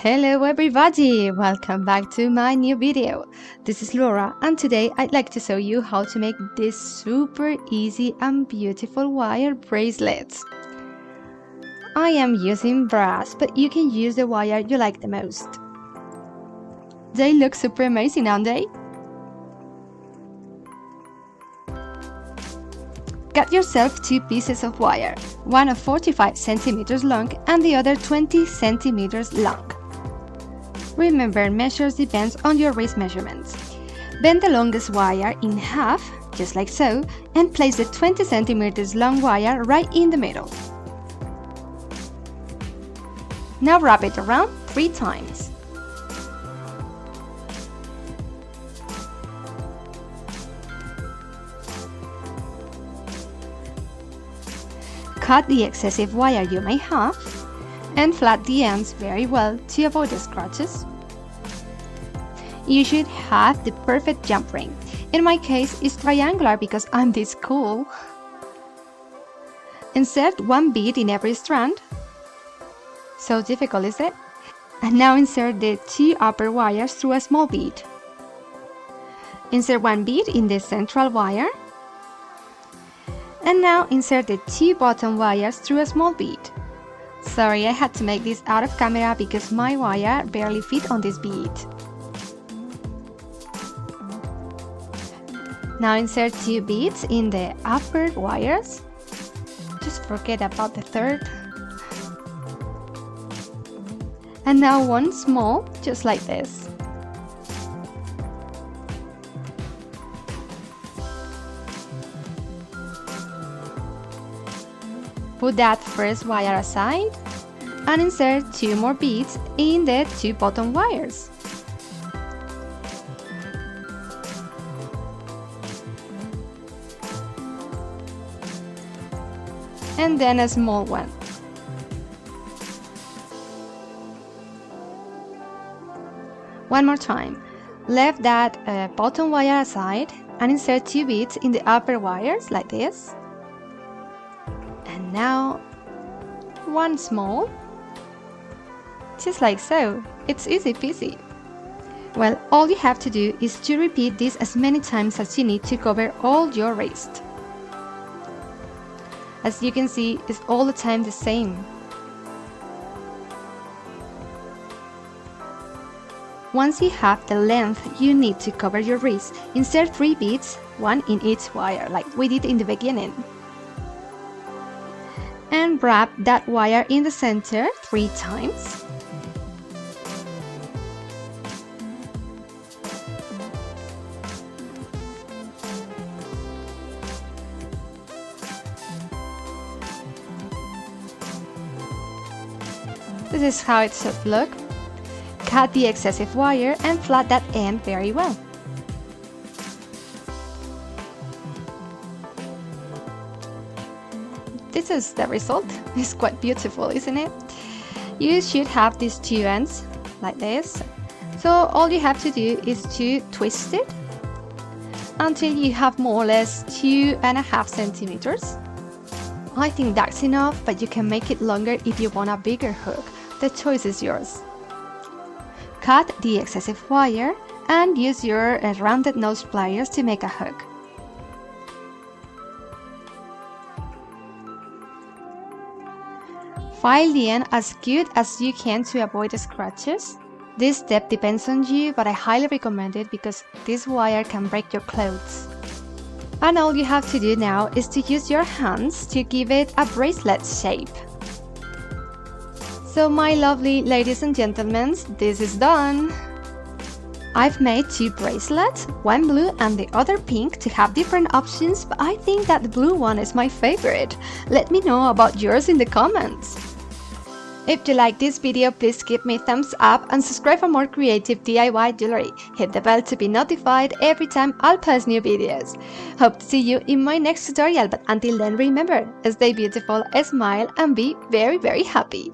Hello everybody, welcome back to my new video. This is Laura and today I'd like to show you how to make these super easy and beautiful wire bracelets. I am using brass, but you can use the wire you like the most. They look super amazing, don't they? Get yourself two pieces of wire, one of 45 centimeters long and the other 20 centimeters long. Remember, measures depends on your wrist measurements. Bend the longest wire in half, just like so, and place the 20 centimeters long wire right in the middle. Now wrap it around 3 times. Cut the excessive wire you may have and flat the ends very well to avoid the scratches. You should have the perfect jump ring. In my case, it's triangular because I'm this cool. Insert one bead in every strand. So difficult, is it? And now insert the 2 upper wires through a small bead. Insert one bead in the central wire. And now insert the 2 bottom wires through a small bead. Sorry, I had to make this out of camera because my wire barely fit on this bead. Now insert 2 beads in the upper wires. Just forget about the third. And now one small, just like this. Put that first wire aside and insert 2 more beads in the 2 bottom wires. And then a small one. One more time. Leave that bottom wire aside and insert 2 beads in the upper wires like this. And now one small, just like so. It's easy peasy. Well, all you have to do is to repeat this as many times as you need to cover all your wrist. As you can see, it's all the time the same. Once you have the length you need to cover your wrist, insert 3 beads, one in each wire, like we did in the beginning. And wrap that wire in the center 3 times. This is how it should look. Cut the excessive wire and flat that end very well. This is the result. It's quite beautiful, isn't it? You should have these 2 ends like this. So all you have to do is to twist it until you have more or less 2.5 centimeters. I think that's enough, but you can make it longer if you want a bigger hook. The choice is yours. Cut the excessive wire and use your rounded nose pliers to make a hook. File the end as good as you can to avoid the scratches. This step depends on you, but I highly recommend it because this wire can break your clothes. And all you have to do now is to use your hands to give it a bracelet shape. So my lovely ladies and gentlemen, this is done. I've made 2 bracelets, one blue and the other pink, to have different options, but I think that the blue one is my favorite. Let me know about yours in the comments. If you like this video, please give me a thumbs up and subscribe for more creative DIY jewelry. Hit the bell to be notified every time I'll post new videos. Hope to see you in my next tutorial, but until then remember, stay beautiful, smile and be very, very happy.